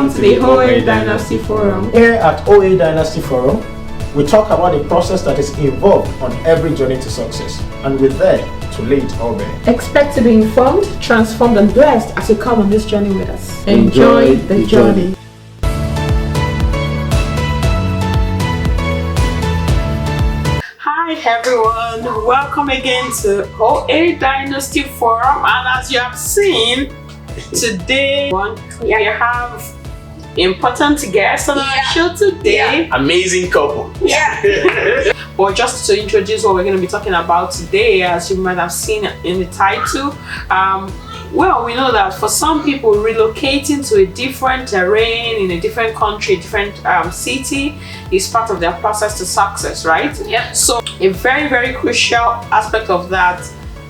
Welcome to the OA-Dynasty Forum. Here at OA-Dynasty Forum, we talk about the process that is involved on every journey to success, and we're there to lay it all bare. Expect to be informed, transformed, and blessed as you come on this journey with us. Enjoy the journey. Hi everyone, welcome again to OA-Dynasty Forum, and as you have seen, today we have important guests on our show today. Amazing couple. But just to introduce what we're going to be talking about today, as you might have seen in the title, well, we know that for some people, relocating to a different terrain, in a different country, different city, is part of their process to success, right? Yep. So a very, very crucial aspect of that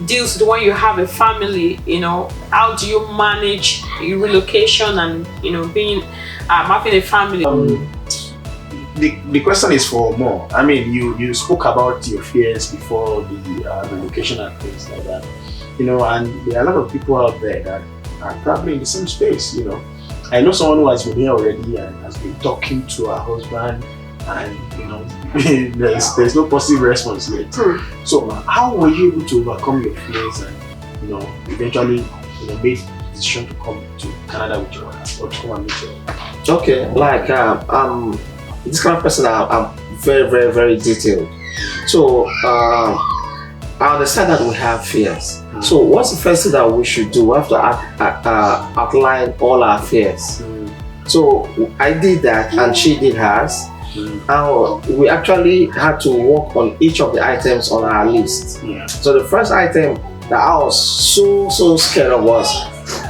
deals with when you have a family. How do you manage your relocation and being having a family? The question is for more. I mean, you spoke about your fears before the relocation and things like that. And there are a lot of people out there that are probably in the same space. I know someone who has been here already and has been talking to her husband, and there's no positive response yet. So how were you able to overcome your fears and eventually made the decision to come to Canada with your wife, or to come and meet your wife? Okay, this kind of person, I'm very, very, very detailed. So I understand that we have fears. So what's the first thing that we should do? We have to outline all our fears. So I did that and she did hers. And we actually had to work on each of the items on our list. So the first item that I was so scared of was,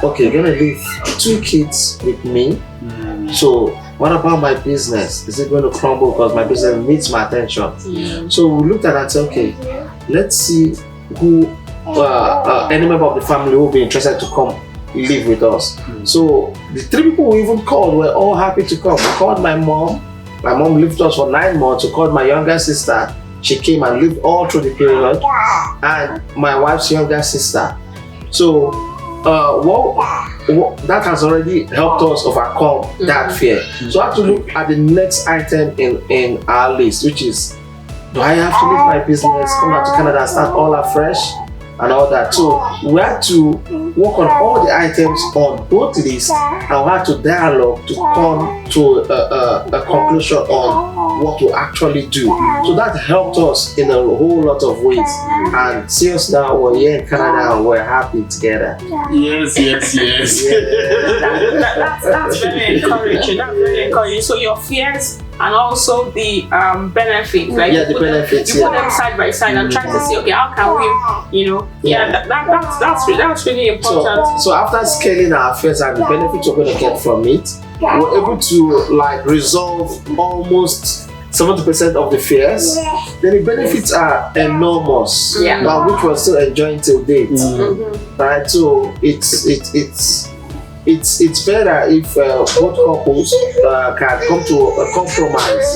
okay, you're gonna leave 2 kids with me. So what about my business? Is it going to crumble because my business needs my attention? So we looked at it and said, okay, let's see who any member of the family will be interested to come live with us. So the 3 people we even called were all happy to come. We called my mom. My mom lived with us for 9 months. We called my younger sister. She came and lived all through the period. And my wife's younger sister. So that has already helped us overcome that fear. So I have to look at the next item in our list, which is, do I have to leave my business, come back to Canada and start all afresh and all that? So we had to work on all the items on both lists, and we had to dialogue to come to a conclusion on what to actually do. So that helped us in a whole lot of ways. And since now we're here in Canada and we're happy together. Yes. That's very encouraging. That's very encouraging. So your fears and also the benefits, right? Yeah, the benefits. You put them side by side and try to see, okay, how can we, that's really important. So after scaling our fears and the benefits we're going to get from it, we're able to resolve almost 70% of the fears. Then the benefits are enormous, which we're still enjoying till date. Right? So it's better if both couples can come to a compromise.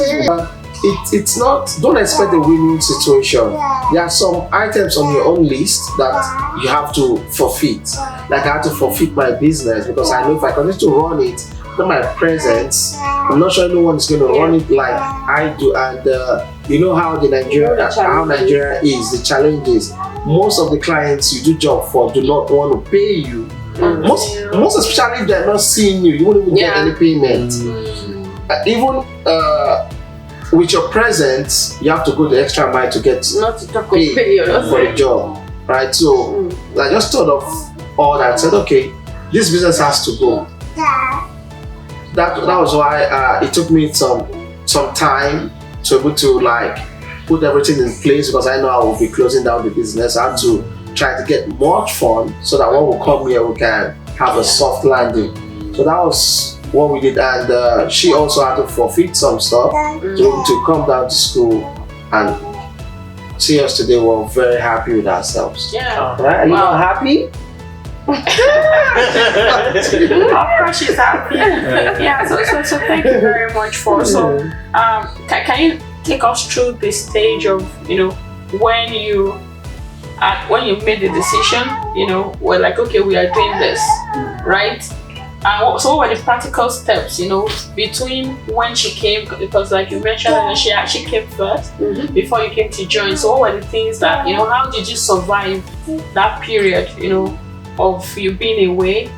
It's not, don't expect a winning situation. There are some items on your own list that you have to forfeit. Like I have to forfeit my business because I know if I continue to run it, not my presence, I'm not sure anyone is going to run it like I do. And you know how Nigeria is, the challenge is, most of the clients you do job for do not want to pay you. Most especially if they're not seeing you, you won't even get any payment. Even with your presence, you have to go the extra mile to get paid for the job, right? So I just thought of all that, said, okay, this business has to go. That was why it took me some time to be able to put everything in place, because I know I will be closing down the business. I had to try to get much fun so that when we come here we can have a soft landing. So that was what we did, and she also had to forfeit some stuff to come down to school and see us today. We're very happy with ourselves. Yeah. Right? Are you not happy? Of course she's happy. So thank you very much for can you take us through the stage of when you made the decision, we're like, okay, we are doing this, right? So what were the practical steps, between when she came, because like you mentioned, she actually came first before you came to join. So what were the things that, how did you survive that period, of you being away,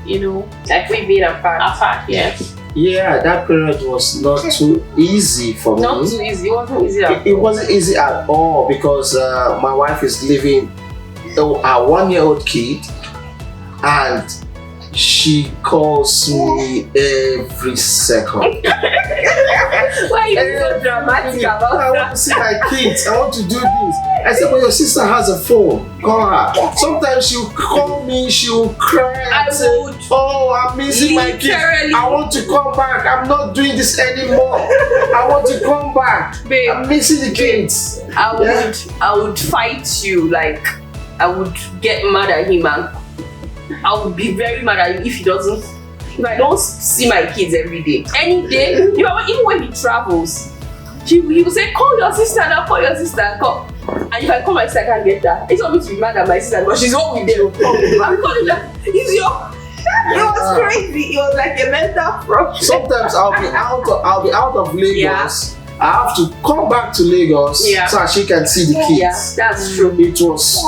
Like we being apart. yes. Yeah, that period was not too easy for me. Not too easy. It wasn't easy at all. It wasn't easy at all because my wife is living a 1-year-old kid, and she calls me every second. Why are you so dramatic about I want to see my kids. I want to do this. I said, but your sister has a phone. Call her. Sometimes she'll call me. She'll cry and say, oh, I'm missing my kids. I want to come back. I'm not doing this anymore. I want to come back. Babe, I'm missing the kids. I would fight you. Like, I would get mad at him, and I would be very mad at him if I don't see my kids every day. Any day, even when he travels, he will say, call your sister now, call your sister, call. And if I call my sister, I can't get her. It's not me to be mad at my sister because she's home with them. I'm calling her, it's your... It was crazy. It was like a mental problem. Sometimes I'll be out of Lagos. Yeah. I have to come back to Lagos so that she can see the kids. Yeah, that's true. It was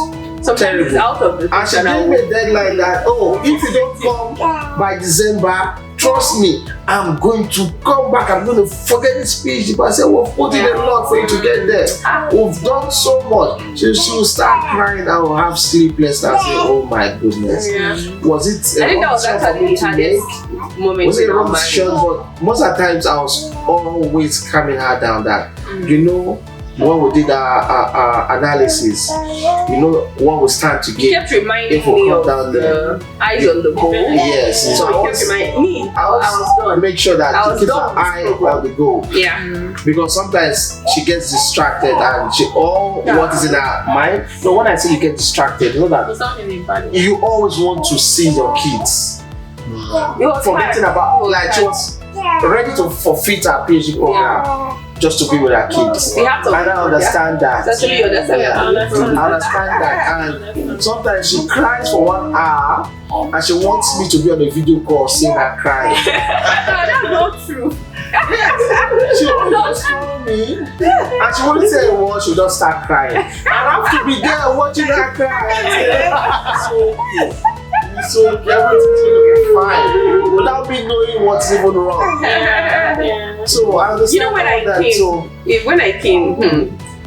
sometimes it's out of the and she gave me a deadline that, if you don't come by December, trust me, I'm going to come back. I'm going to forget this speech. But I said, we've put in a lot for you to get there. We've done so much. She will start crying. I will have sleepless. I say, oh my goodness. Was it I think that was actually the hardest moment. Was it a wrong decision? But most of the times I was always calming her down that, when we did our analysis, what we stand to You get. kept reminding me of the eyes on the goal. Yes. So you kept reminding me. I was done. Make sure that I she keeps her was done eye with this program. on the goal. Yeah. Because sometimes she gets distracted and what is in her mind. No, when I say you get distracted, you know that It's not really bad. you always want to see your kids. It was Forgetting hard. about, like, she was ready to forfeit her PhD program just to be with her kids. We have to. And I understand that. Especially you understand Yeah. that. I understand that. And sometimes she cries for 1 hour and she wants me to be on a video call seeing her crying. That's not true. She will just call me and she won't say a word, she'll just start crying. I have to be there watching her cry. So everything's gonna be fine without me knowing what's even wrong. So I understand When I came,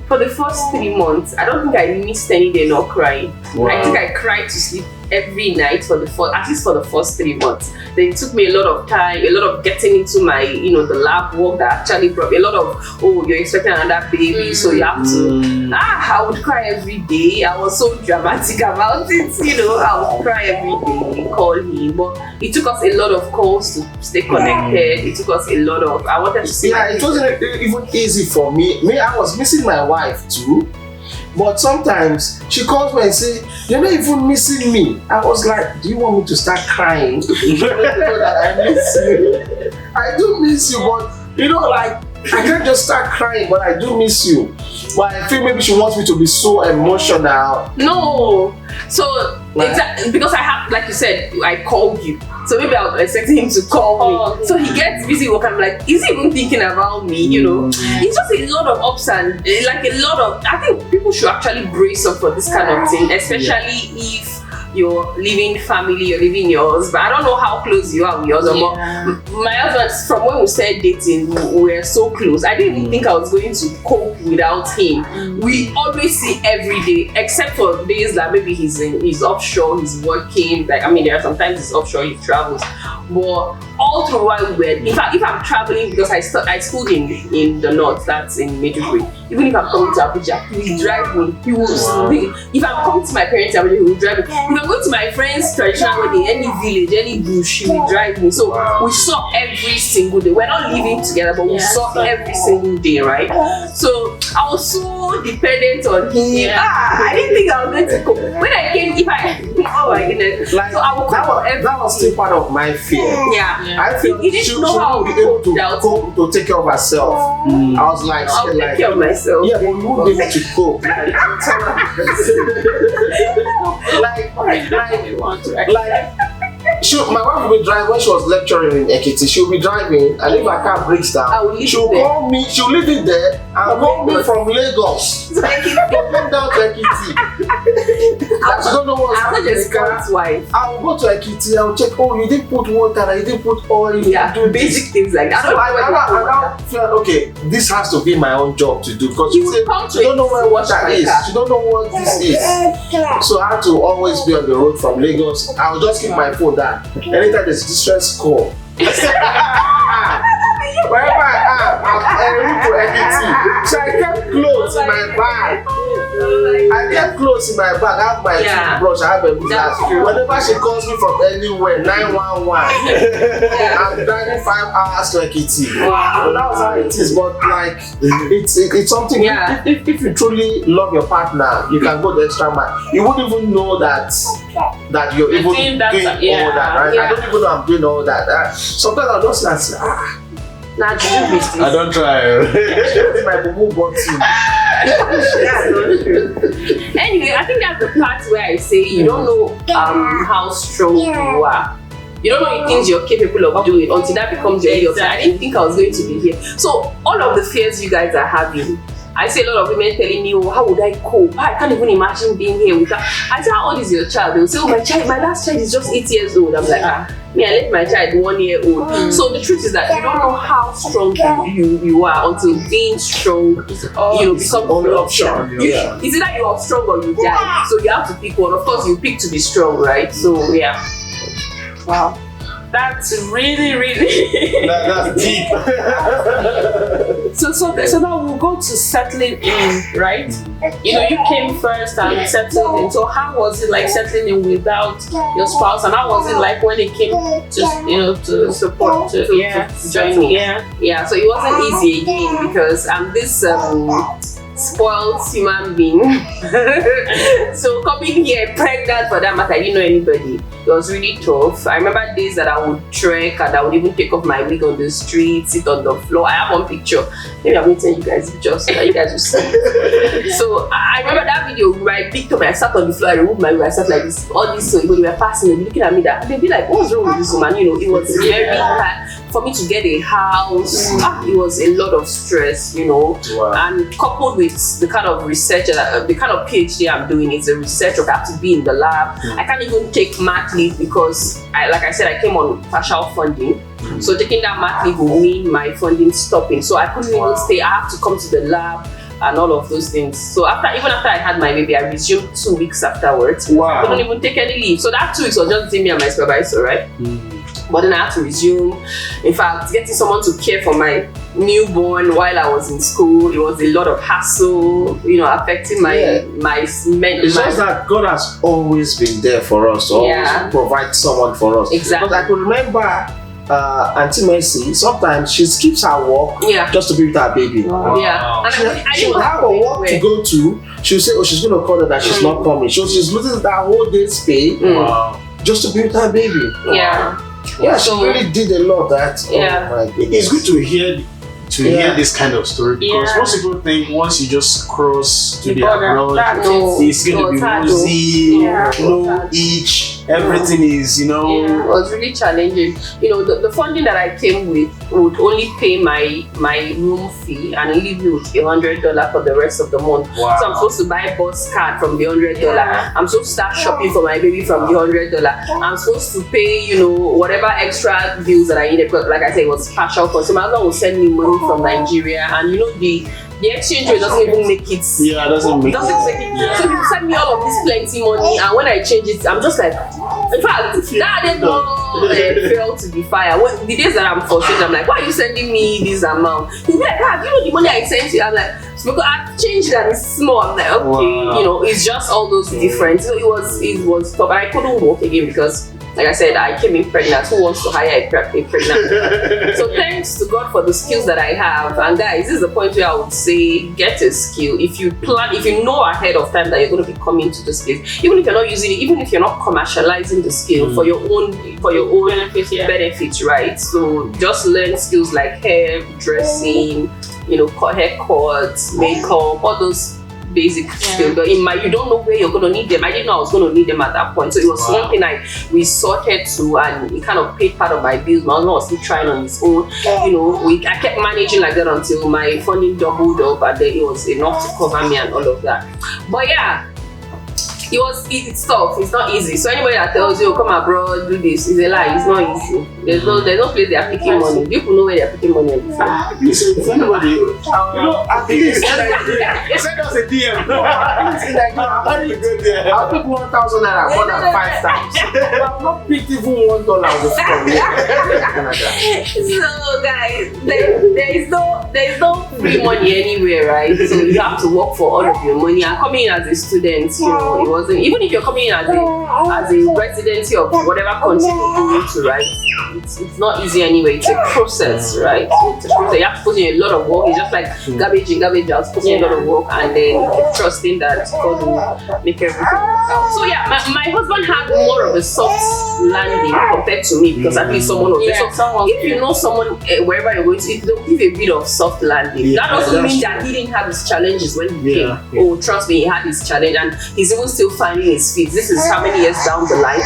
for the first 3 months, I don't think I missed any day not crying. Wow. I think I cried to sleep every night at least for the first 3 months. Then it took me a lot of time, a lot of getting into my, the lab work that actually brought me a lot of, you're expecting another baby, so you have to, I would cry every day. I was so dramatic about it, I would cry every day, call him. But it took us a lot of calls to stay connected. It took us a lot of, I wanted to see it wasn't even easy for me. I was missing my wife too. But sometimes she calls me and says, you're not even missing me. I was like, do you want me to start crying? You know that I miss you. I do miss you, but I can't just start crying, but I do miss you. But I feel maybe she wants me to be so emotional. No. So, because I have, like you said, I called you. So maybe I was expecting him to call me. So he gets busy work. I'm like, is he even thinking about me? It's just a lot of ups and I think people should actually brace up for this kind of thing, especially if you're leaving family, you're leaving your husband. I don't know how close you are with your husband, but my husband, from when we started dating, we were so close. I didn't even think I was going to cope without him. We always see every day, except for days that maybe he's offshore, he's working. There are sometimes he's offshore, he travels. But all through while we were, in fact, if I'm traveling, because I schooled in the north, that's in Maiduguri. Even if I'm coming to Abuja, he will drive me. He will. If I'm coming to my parents' Abuja, he will drive me. If I'm going to my friend's traditional wedding, any village, any bush, he will drive me. So we saw every single day. We're not living together, but we saw every single day, right? So I was so dependent on him. I didn't think I was going to cope. When I came, oh my goodness. So I would that was still part of my fear. I feel he didn't know how be able to take care of herself. I was like, I'll take care of myself. Yeah, but you won't be able to cope. she My wife will be driving when she was lecturing in Ekiti. She'll be driving, and if my car breaks down, she'll call me. She'll leave it there and call me from Lagos. Come down to Ekiti. I don't know what's happening in the car. I'll go to Ekiti. I'll check. Oh, you didn't put water. You didn't put oil. Yeah, do basic things like that. So I feel okay. This has to be my own job to do because she don't know where water is. She don't know what this is. So I have to always be on the road from Lagos. I'll just keep my phone down. Anytime there's distress call. Wherever I am, I'm to Ekiti. So I kept clothes in my bag. I kept clothes in my bag. I have my toothbrush. I have a glass. Whenever she calls me from anywhere, 911. I'm driving 5 hours to Ekiti. Wow. That was how it is. But like, it's something. Yeah. If you truly love your partner, you can go the extra mile. You wouldn't even know that you're even doing all that, right? I don't even know I'm doing all that. Sometimes I'll just like, nah, do business. I don't try. my boo button. Anyway, I think that's the part where I say you don't know how strong you are. You don't know the things you're capable of doing until that becomes your real. I didn't think I was going to be here. So all of the fears you guys are having, I see a lot of women telling me, oh, how would I cope? I can't even imagine being here without. I say, how old is your child? They'll say, oh, my last child is just 8 years old. I'm like, me, I left my child 1 year old. So the truth is that you don't know how strong you are until being strong, becomes an option. It's either you're strong or you die. So you have to pick one. Of course, you pick to be strong, right? So yeah. Wow. That's really, really That's deep. So now we'll go to settling in, right? You came first and settled in. So how was it like settling in without your spouse, and how was it like when it came to support to join me? Yeah. So it wasn't easy again because I'm this spoiled human being. So coming here pregnant for that matter, I didn't know anybody. It was really tough. I remember days that I would trek and I would even take off my wig on the street, sit on the floor. I have one picture. Maybe I'm going to send you guys pictures so that you guys will see. So I remember that video where I picked up and I sat on the floor, I removed my wig, I sat like this. All this, so when they were passing, they'd be looking at me, they'd be like, what's wrong with this woman? It was very hard for me to get a house. It was a lot of stress, Wow. and coupled with the kind of research, the kind of PhD I'm doing is a researcher. I have to be in the lab. I can't even take mat leave because, like I said, I came on partial funding. So taking that mat leave will mean my funding stopping. So I couldn't even stay. I have to come to the lab and all of those things. So even after I had my baby, I resumed 2 weeks afterwards. Wow. I couldn't even take any leave. So that 2 weeks was just me and my supervisor, right? But then I had to resume. In fact, getting someone to care for my newborn while I was in school, it was a lot of hassle, affecting my mental. It's just that God has always been there for us, always provide someone for us. Exactly. Because I could remember Auntie Mercy, sometimes she skips her work just to be with her baby. Wow. Yeah. And she will have a work to go to. She'll say, she's going to call her that she's not coming. So she's losing that whole day's pay just to be with her baby. Yeah. Yeah, she really did a lot of that. It's good to hear this kind of story because most people think once you just cross to the abroad, it's going to be rosy, each everything is, it was really challenging. The funding that I came with would only pay my room fee and leave me with $100 for the rest of the month. Wow. So I'm supposed to buy bus card from the $100. I'm supposed to start shopping for my baby from the $100. I'm supposed to pay, whatever extra bills that I needed. Because like I said, it was partial cost. So my husband will send me money from Nigeria, and the exchange rate doesn't even make it. Yeah, it doesn't make it. So he send me all of this plenty money, and when I change it, I'm just like, in fact, that didn't fail to be fire. The days that I'm frustrated, I'm like, why are you sending me this amount? He's like, the money I sent you? I'm like, because I've changed it and it's small. I'm like, okay, it's just all those different. So it was tough. And I couldn't walk again because, like I said, I came in pregnant. Who wants to hire a pregnant woman? So thanks to God for the skills that I have. And guys, this is the point where I would say, get a skill. If you know ahead of time that you're going to be coming to this place, even if you're not using it, even if you're not commercializing the skill for your own benefits, right? So just learn skills like hair dressing, haircuts, makeup, all those basic skill, but you don't know where you're gonna need them. I didn't know I was gonna need them at that point, so it was something I resorted to, and it kind of paid part of my bills. My husband was still trying on his own. I kept managing like that until my funding doubled up, and then it was enough to cover me and all of that. But yeah, it's tough. It's not easy. So anybody that tells you, come abroad, do this, is a lie. It's not easy. There's no place they are picking money. People know where they are picking money. If anybody, at least send us a DM. I'll pick 1,000 naira more than 5 times. I've not picked even $1 before. So guys, there is no free money anywhere, right? So you have to work for all of your money. And coming in as a student, it wasn't, even if you're coming in as a residency of whatever country you're going to, right? It's not easy anyway. It's a process, right? It's a process. You have to put in a lot of work. It's just like garbage in, garbage out. Put in a lot of work, and then trusting that God will make everything work out. So yeah, my husband had more of a soft landing compared to me, because at least someone was there. So if you know someone wherever you're going to, they'll give a bit of soft landing. That doesn't mean that he didn't have his challenges when he came. Oh, trust me, he had his challenge, and he's even still finding his feet. This is how many years down the line.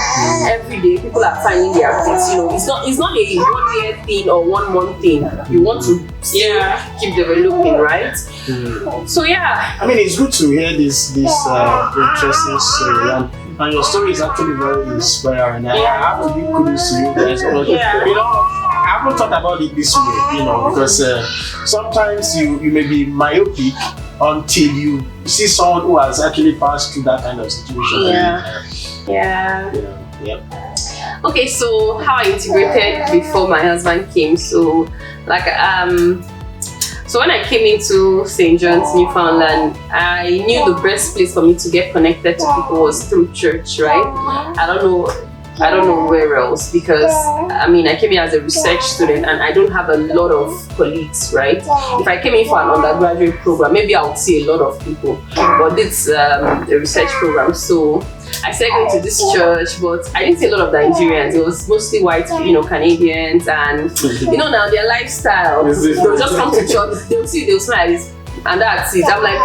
Every day people are finding their feet. It's not a 1 year thing or 1 month thing. You want to keep developing, right? So yeah. I mean, it's good to hear this interesting story, and your story is actually very inspiring. I have to give kudos to you guys, because I haven't thought about it this way, because sometimes you may be myopic until you see someone who has actually passed through that kind of situation. Okay, so how I integrated before my husband came. So so when I came into St. John's, Newfoundland, I knew the best place for me to get connected to people was through church, right? I don't know where else, because I came in as a research student and I don't have a lot of colleagues, right? If I came in for an undergraduate program, maybe I would see a lot of people, but it's a research program. So I started going to this church, but I didn't see a lot of Nigerians. It was mostly white, Canadians, and now their lifestyle. They'll just come to church, they'll see, they'll smile, and that's it. I'm like,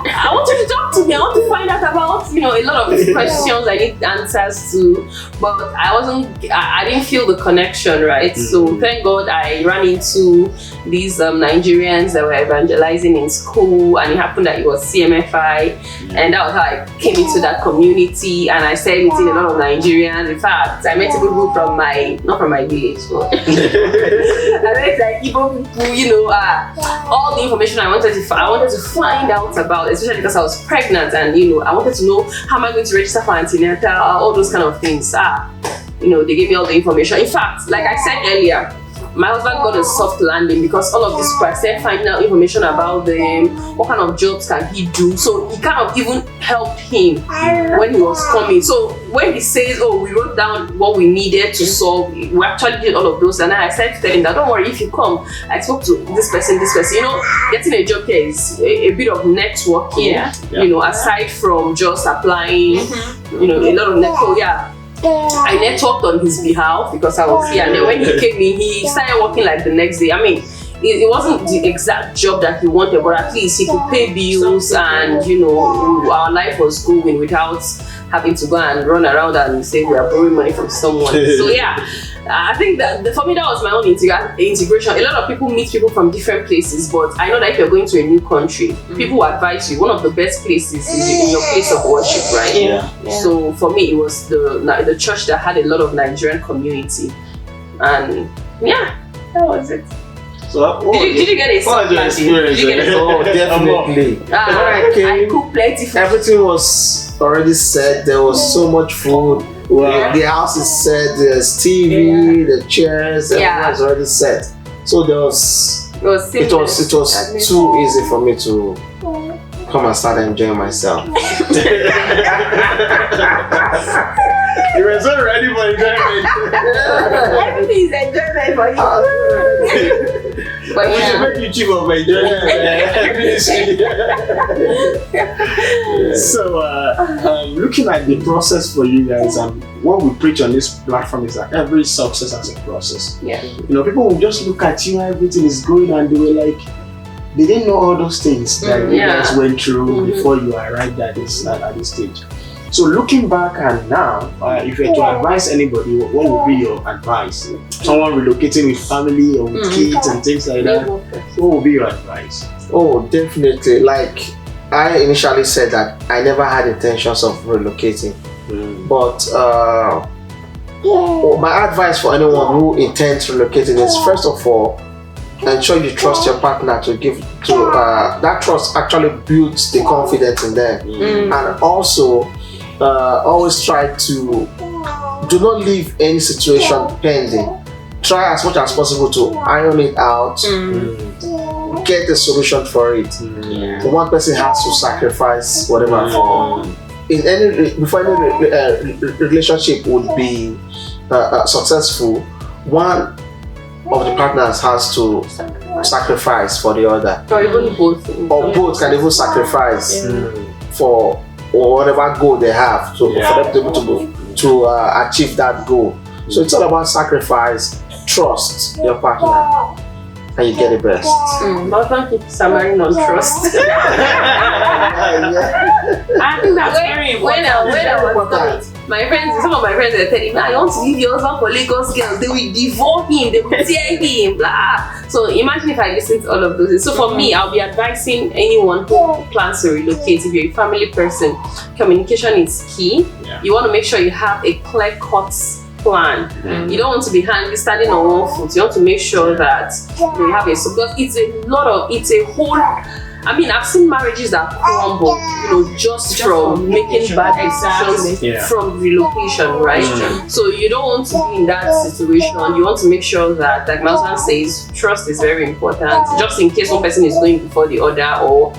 I want you to talk to me. I want to find out about, a lot of questions I need answers to, but I didn't feel the connection, right? So thank God I ran into these Nigerians that were evangelizing in school, and it happened that it was CMFI, and that was how I came into that community, and I started meeting a lot of Nigerians. In fact, I met people from not from my village, but I met like Igbo people, all the information I wanted to find out about, especially because I was pregnant, and I wanted to know how am I going to register for antenatal, all those kind of things. They gave me all the information. In fact, like I said earlier, my husband got a soft landing because all of this people, I started finding out information about them, what kind of jobs can he do. So he kind of even helped him when he was coming. So when he says, we wrote down what we needed to solve, we actually did all of those. And I started to tell him that, don't worry, if you come, I spoke to this person. Getting a job here is a bit of networking, aside from just applying, a lot of network, I networked on his behalf because I was here, and then when he came in, he started working like the next day. It wasn't the exact job that he wanted, but at least he could pay bills, and our life was going without having to go and run around and say we are borrowing money from someone. So I think that for me that was my own integration. A lot of people meet people from different places, but I know that if you're going to a new country, people will advise you one of the best places is in your place of worship, right? So for me, it was the church that had a lot of Nigerian community, and that was it. So did you get a soft landing? Did you get a Oh, definitely. When I came, I cooked plenty food. everything was already set. There was so much food. The house is set. There's TV, the chairs, everything was already set. So it was too easy for me to come and start enjoying myself. You were so ready for enjoyment. Everything is enjoyment for you. But we should make you cheap of enjoyment. So, looking at the process for you guys, what we preach on this platform is that every success has a process. Yeah. People will just look at you, everything is going, and they were like, they didn't know all those things that you Yeah. guys went through before you arrived at this stage. So looking back and now, if you were to advise anybody, what would be your advice? Someone relocating with family or with kids and things like that, what would be your advice? Oh, definitely. Like I initially said that I never had intentions of relocating, but my advice for anyone who intends relocating is, first of all, ensure you trust your partner to give to that trust actually builds the confidence in them, and also always try to do not leave any situation pending. Try as much as possible to iron it out, get a solution for it. One person has to sacrifice whatever for. In any before any relationship would be successful, one of the partners has to sacrifice for the other, Or even both. or both can even sacrifice for whatever goal they have for them to be able to achieve that goal. So it's all about sacrifice, trust your partner, and you get the best. But don't keep stammering on trust. I think that's very important. When I was coming, some of my friends were telling me, I want to leave your husband for Lagos girls. They will devour him, they will tear him, blah. So imagine if I listen to all of those. So for me, I'll be advising anyone who plans to relocate. If you're a family person, communication is key. You want to make sure you have a clear-cut plan. You don't want to be standing on one foot. You want to make sure that you have because it's a whole. I mean, I've seen marriages that crumble, just from making bad decisions from relocation, right? So you don't want to be in that situation. You want to make sure that, like my husband says, trust is very important. Just in case one person is going before the other, or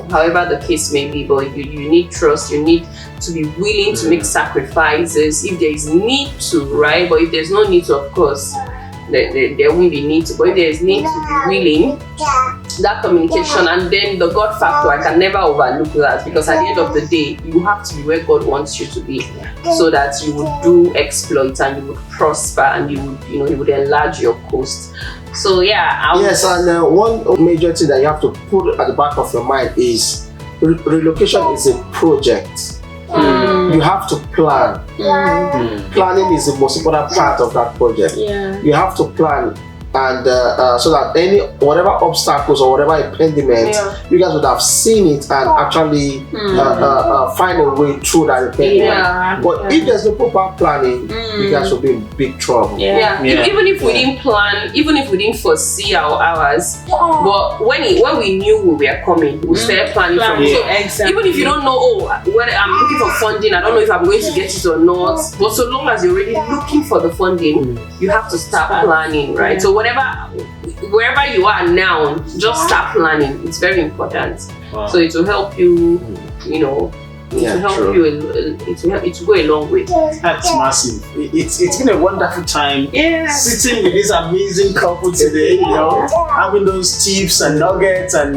however the case may be, but you need trust. You need to be willing to make sacrifices if there is need to, right? But if there's no need to, of course, there won't be need to. But if there is need to be willing, that communication, and then the God factor, I can never overlook that, because at the end of the day, you have to be where God wants you to be, so that you would do exploits and you would prosper and you would enlarge your coast. So yes, and one major thing that you have to put at the back of your mind is relocation is a project. You have to plan. Planning is the most important part of that project. You have to plan, and so that whatever obstacles or whatever impediment, you guys would have seen it and actually find a way through that impediment. But if there's no proper planning, you guys will be in big trouble. Even if we didn't plan, even if we didn't foresee our hours, but when we knew we were coming, we started planning from it. So even if you don't know, whether I'm looking for funding, I don't know if I'm going to get it or not, but so long as you're already looking for the funding, you have to start planning, right? So wherever you are now, just start planning. It's very important. So it will help you, it will help you. It will go a long way. That's massive. It's been a wonderful time sitting with this amazing couple today, having those tips and nuggets and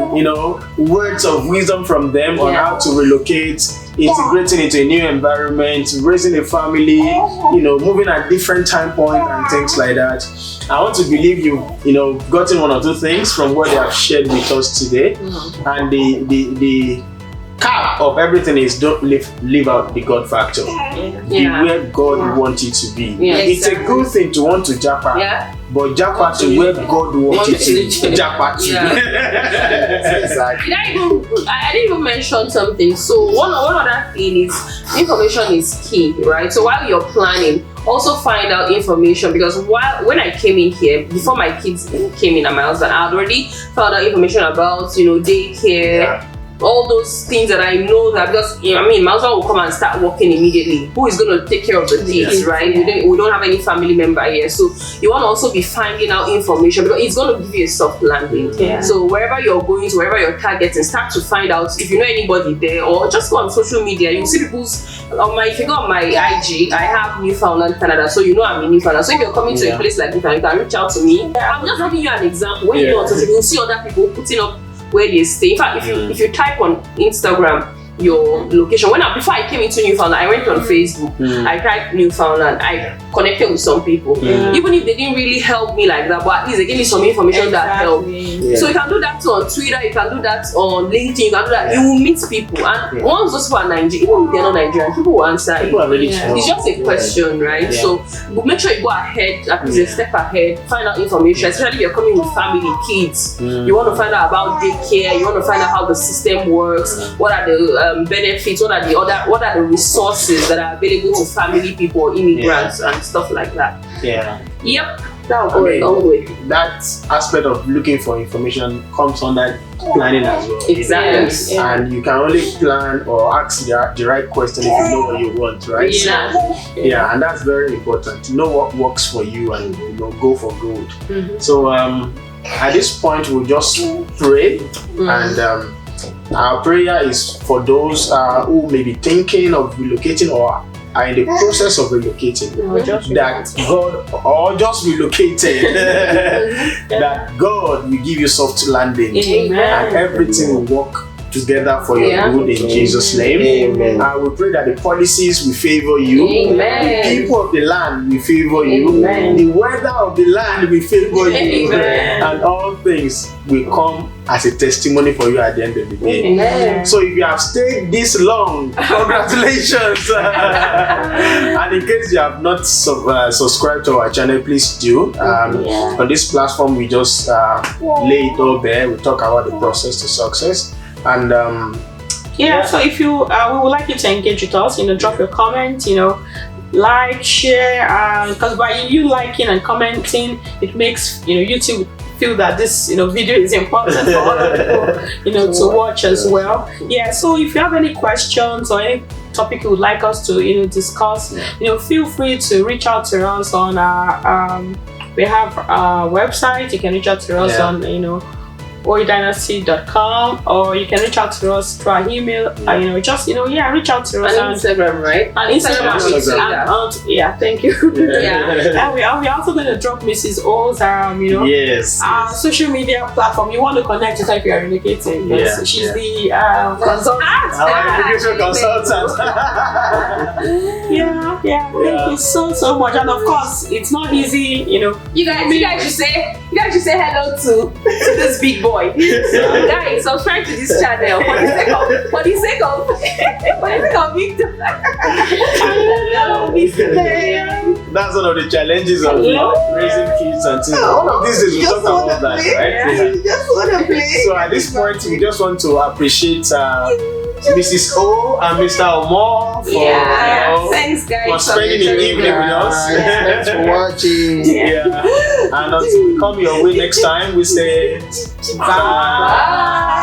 words of wisdom from them on how to relocate, integrating into a new environment, raising a family, moving at different time points and things like that. I want to believe you've gotten one or two things from what they have shared with us today, and the cap of everything is don't leave out the God factor. Be where God wants you to be. It's a good thing to want to japa, but japa to where God wants you to japa to. Exactly. I didn't even mention something. So one other thing is information is key, right? So while you're planning, also find out information, because when I came in here, before my kids came in and my husband, I had already found out information about daycare. All those things that I know that, because my husband will come and start working immediately. Who is going to take care of the kids, right? We don't have any family member here, so you want to also be finding out information, because it's going to give you a soft landing. So wherever you're going to, wherever you're targeting, start to find out if you know anybody there, or just go on social media. You see people's if you go on my IG, I have Newfoundland, Canada, so I'm in Newfoundland. So if you're coming to a place like Newfoundland, you can reach out to me. I'm just giving you an example. When you go on social, you'll see other people putting up where they stay. In fact, if you type on Instagram your location, before I came into Newfoundland, I went on Facebook. I typed Newfoundland. connected with some people. Yeah. Even if they didn't really help me like that, but at least they gave me some information that helped. Exactly. So you can do that on Twitter, you can do that on LinkedIn, you can do that. You will meet people, and once those people are Nigerian, even if they're not Nigerian, people will answer you. People are ready Yeah. to It's just a question, right? Yeah. So make sure you go ahead, at least a step ahead, find out information, especially if you're coming with family, kids. You want to find out about daycare, you want to find out how the system works, what are the benefits, what are the resources that are available to family people or immigrants and stuff like that. Yeah. Yep, that will go a long way. That aspect of looking for information comes under planning as well. Exactly. Yes. Yeah. And you can only plan or ask the right question if you know what you want, right? Yeah, and that's very important. To know what works for you and go for good. So at this point we'll just pray, and our prayer is for those who may be thinking of relocating or are in the process of relocating, that God, or just relocated, that God will give you soft landing. Amen. And everything will work together for your good in Jesus' name. Amen. And we pray that the policies will favor you. Amen. The people of the land will favor you. Amen. The weather of the land will favor you. Amen. And all things will come as a testimony for you at the end of the day. Amen. So if you have stayed this long, congratulations. And in case you have not subscribed to our channel, please do. On this platform, we just lay it all bare. We talk about the process to success. And so if you we would like you to engage with us, drop your comment, like, share, because by you liking and commenting, it makes YouTube feel that this video is important for other people to watch as well. So if you have any questions or any topic you would like us to discuss, feel free to reach out to us on our we have our website. You can reach out to us on OA-Dynasty.com, or you can reach out to us through our email. Reach out to us On Instagram, right? on Instagram. Thank you. And we're also going to drop Mrs. O's social media platform. You want to connect with her if you are relocating. Yes, she's the consultant. education consultant. Thank you so much. And of course, it's not easy. You guys should say hello to this big boy. So guys, subscribe to this channel for the sake of Victor. That's one of the challenges of raising kids and things. One of these days we talk about that, right? Just want to play. So at this point, we just want to appreciate Mrs. O and Mr. Omar for thanks guys for spending the evening with us. Thanks for watching. And until we come your way next time, we say bye.